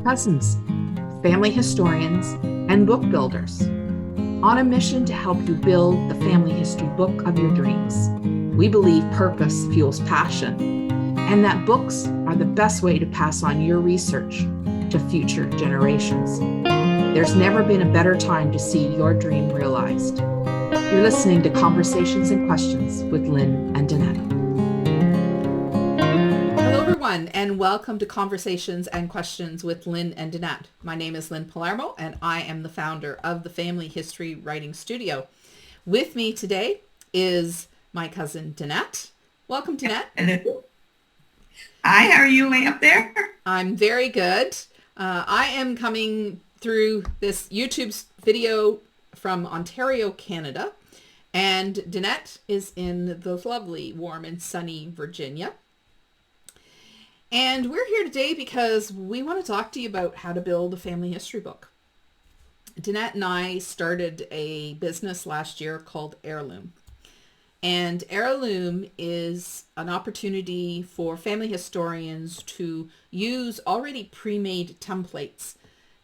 cousins, family historians, and book builders on a mission to help you build the family history book of your dreams. We believe purpose fuels passion, and that books are the best way to pass on your research to future generations. There's never been a better time to see your dream realized. You're listening to Conversations and Questions with Lynn and Danette. Hello, everyone, and welcome to Conversations and Questions with Lynn and Danette. My name is Lynn Palermo, and I am the founder of the Family History Writing Studio. With me today is my cousin Danette. Welcome, Danette. Hello. Hi, how are you way up there? I'm very good. I am coming through this YouTube video from Ontario, Canada, and Danette is in the lovely, warm, and sunny Virginia. And we're here today because we want to talk to you about how to build a family history book. Danette and I started a business last year called Heirloom. And Heirloom is an opportunity for family historians to use already pre-made templates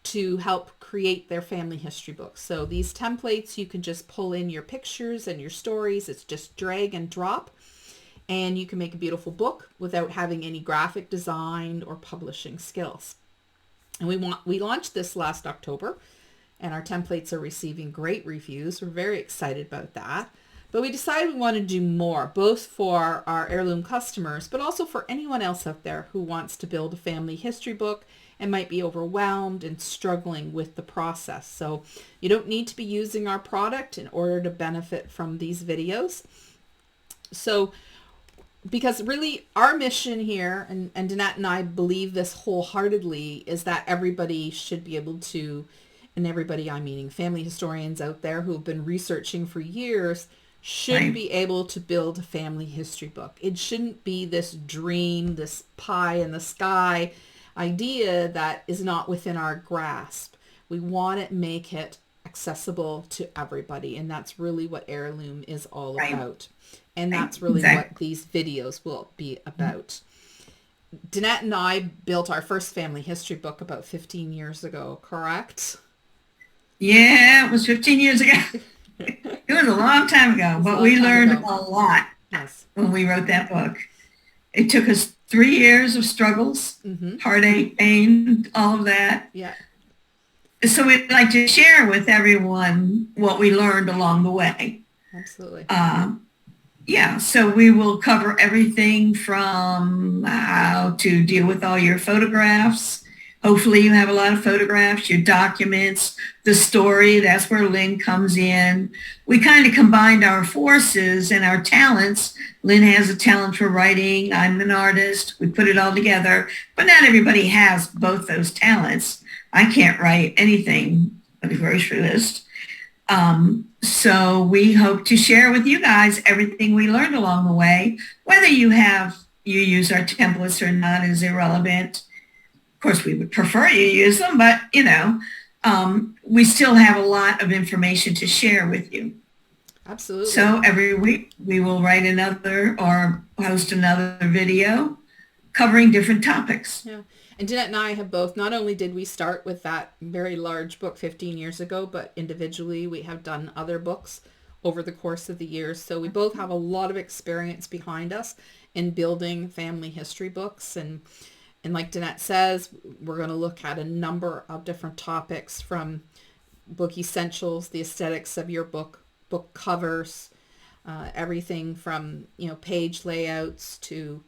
to help create their family history books. So these templates, you can just pull in your pictures and your stories. It's just drag and drop. And you can make a beautiful book without having any graphic design or publishing skills. And we launched this last October, and our templates are receiving great reviews. We're very excited about that. But we decided we want to do more, both for our Heirloom customers, but also for anyone else out there who wants to build a family history book and might be overwhelmed and struggling with the process. So you don't need to be using our product in order to benefit from these videos. So because really our mission here, and Danette and I believe this wholeheartedly, is that everybody should be able to, and everybody I'm meaning family historians out there who have been researching for years, should be able to build a family history book. It shouldn't be this dream, this pie in the sky idea that is not within our grasp. We want to make it accessible to everybody, and that's really what Heirloom is all about. And that's really what these videos will be about. Danette and I built our first family history book about 15 years ago, correct? Yeah, it was 15 years ago. It was a long time ago, but we learned a lot when we wrote that book. It took us 3 years of struggles, heartache, pain, all of that. Yeah. So we'd like to share with everyone what we learned along the way. Absolutely. Yeah, so we will cover everything from how to deal with all your photographs. Hopefully you have a lot of photographs, your documents, the story. That's where Lynn comes in. We kind of combined our forces and our talents. Lynn has a talent for writing. I'm an artist. We put it all together. But not everybody has both those talents. I can't write anything on the grocery list. So we hope to share with you guys everything we learned along the way. Whether you use our templates or not is irrelevant. Of course, we would prefer you use them, but we still have a lot of information to share with you. Absolutely. So every week we will write another or host another video covering different topics. Yeah. And Danette and I have both, not only did we start with that very large book 15 years ago, but individually we have done other books over the course of the years. So we both have a lot of experience behind us in building family history books. And like Danette says, we're going to look at a number of different topics, from book essentials, the aesthetics of your book covers, everything from, page layouts to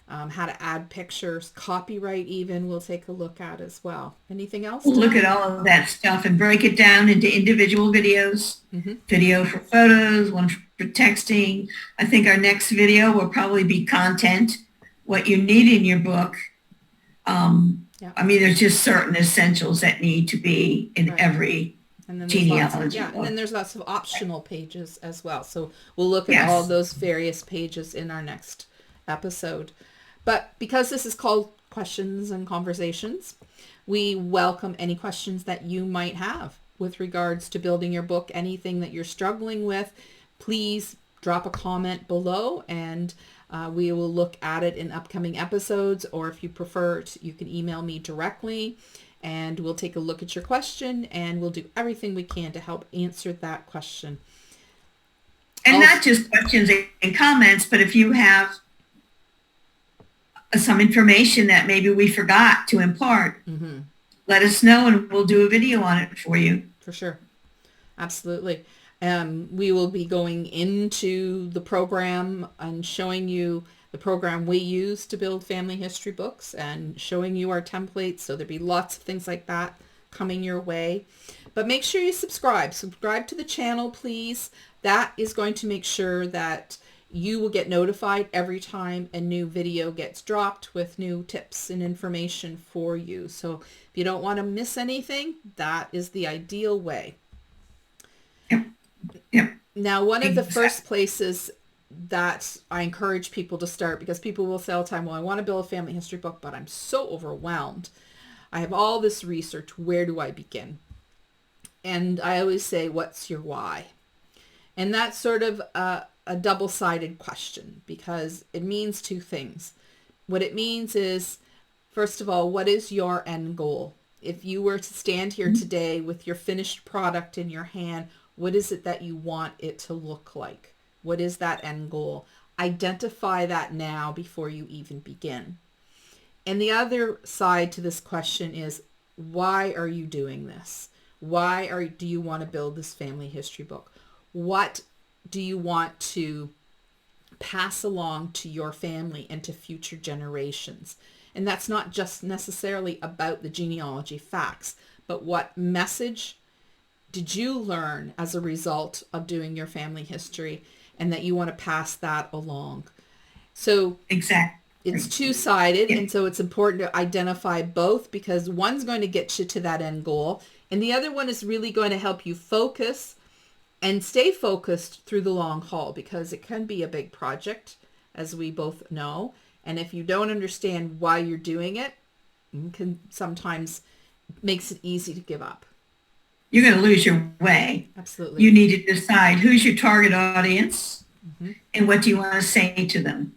how to add pictures, copyright even we'll take a look at as well. Anything else? We'll look at all of that stuff and break it down into individual videos. Video for photos, one for texting. I think our next video will probably be content, what you need in your book. I mean, there's just certain essentials that need to be in every genealogy book. And then there's lots of optional pages as well. So we'll look at all those various pages in our next episode. But because this is called Questions and Conversations, we welcome any questions that you might have with regards to building your book, anything that you're struggling with. Please drop a comment below, and We will look at it in upcoming episodes, or if you prefer, you can email me directly and we'll take a look at your question and we'll do everything we can to help answer that question. And also, not just questions and comments, but if you have some information that maybe we forgot to impart, let us know and we'll do a video on it for you. For sure. Absolutely. We will be going into the program and showing you the program we use to build family history books and showing you our templates. So there'll be lots of things like that coming your way. But make sure you subscribe. Subscribe to the channel, please. That is going to make sure that you will get notified every time a new video gets dropped with new tips and information for you. So if you don't want to miss anything, that is the ideal way. Yep. Now, one of the first places that I encourage people to start, because people will say all the time, well, I want to build a family history book, but I'm so overwhelmed. I have all this research. Where do I begin? And I always say, what's your why? And that's sort of a double-sided question, because it means two things. What it means is, first of all, what is your end goal? If you were to stand here today with your finished product in your hand, what is it that you want it to look like? What is that end goal? Identify that now before you even begin. And the other side to this question is, why are you doing this? Do you want to build this family history book? What do you want to pass along to your family and to future generations? And that's not just necessarily about the genealogy facts, but what message did you learn as a result of doing your family history, and that you want to pass that along? So exactly, it's two-sided, and so it's important to identify both, because one's going to get you to that end goal, and the other one is really going to help you focus and stay focused through the long haul, because it can be a big project, as we both know. And if you don't understand why you're doing it, it can sometimes makes it easy to give up. You're going to lose your way. Absolutely. You need to decide who's your target audience and what do you want to say to them.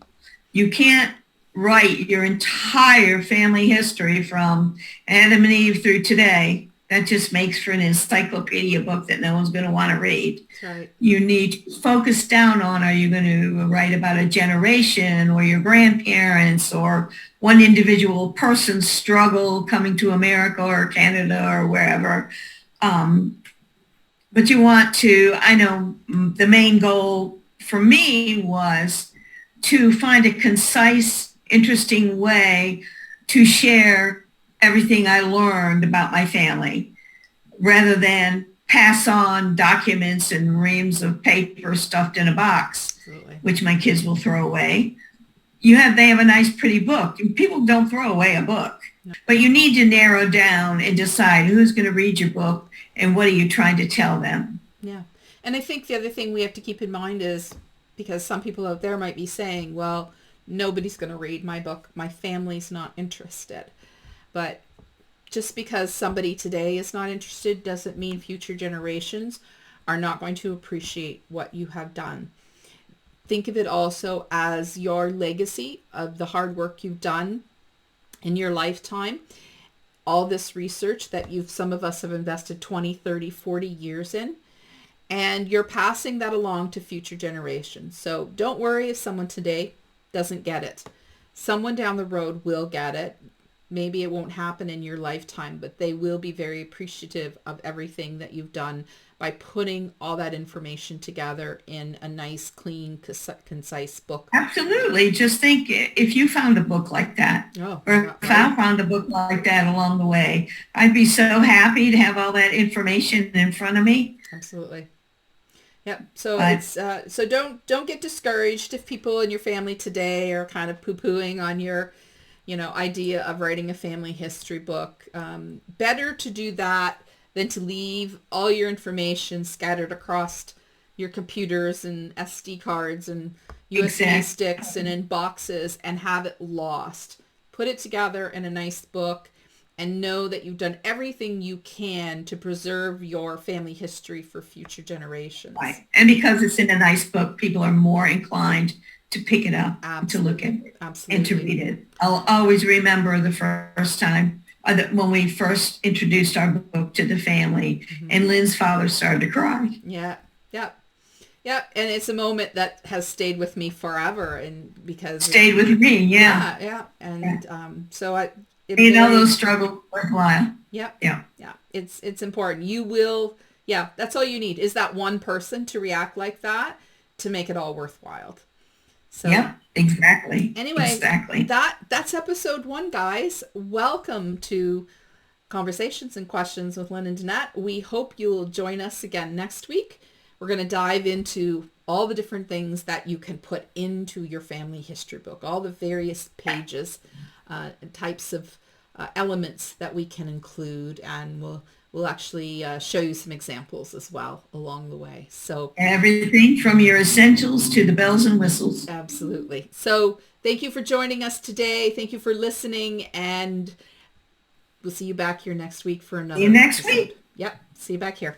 You can't write your entire family history from Adam and Eve through today. That just makes for an encyclopedia book that no one's going to want to read. That's right. You need to focus down on, are you going to write about a generation or your grandparents or one individual person's struggle coming to America or Canada or wherever? But you want to, I know the main goal for me was to find a concise, interesting way to share everything I learned about my family, rather than pass on documents and reams of paper stuffed in a box, Absolutely. Which my kids will throw away. They have a nice, pretty book. People don't throw away a book, but you need to narrow down and decide who's going to read your book and what are you trying to tell them. Yeah. And I think the other thing we have to keep in mind is, because some people out there might be saying, well, nobody's going to read my book. My family's not interested. But just because somebody today is not interested doesn't mean future generations are not going to appreciate what you have done. Think of it also as your legacy of the hard work you've done in your lifetime. All this research that some of us have invested 20, 30, 40 years in, and you're passing that along to future generations. So don't worry if someone today doesn't get it. Someone down the road will get it. Maybe it won't happen in your lifetime, but they will be very appreciative of everything that you've done by putting all that information together in a nice, clean, concise book. Absolutely. Just think if you found a book like that, or if I found a book like that along the way, I'd be so happy to have all that information in front of me. Absolutely. Yep. So so don't get discouraged if people in your family today are kind of poo-pooing on your idea of writing a family history book. Better to do that than to leave all your information scattered across your computers and SD cards and USB sticks and in boxes and have it lost. Put it together in a nice book and know that you've done everything you can to preserve your family history for future generations. Right. And because it's in a nice book, people are more inclined to pick it up, to look at it, Absolutely. and to read it. I'll always remember the first time when we first introduced our book to the family, and Lynn's father started to cry. Yeah. Yeah. Yeah. And it's a moment that has stayed with me forever, and because Stayed with me, yeah. Yeah. And so it You know, really, those struggles worthwhile. yeah. Yeah. Yeah. It's important. You will, yeah, that's all you need is that one person to react like that to make it all worthwhile. So Yep, exactly. anyway, Exactly. that's episode 1, guys. Welcome to Conversations and Questions with Lynn and Danette. We hope you'll join us again next week. We're going to dive into all the different things that you can put into your family history book, all the various pages, types of elements that we can include, and we'll actually show you some examples as well along the way. So Everything from your essentials to the bells and whistles. absolutely. So thank you for joining us today. Thank you for listening, and we'll see you back here next week for another See you next episode. week. Yep. See you back here.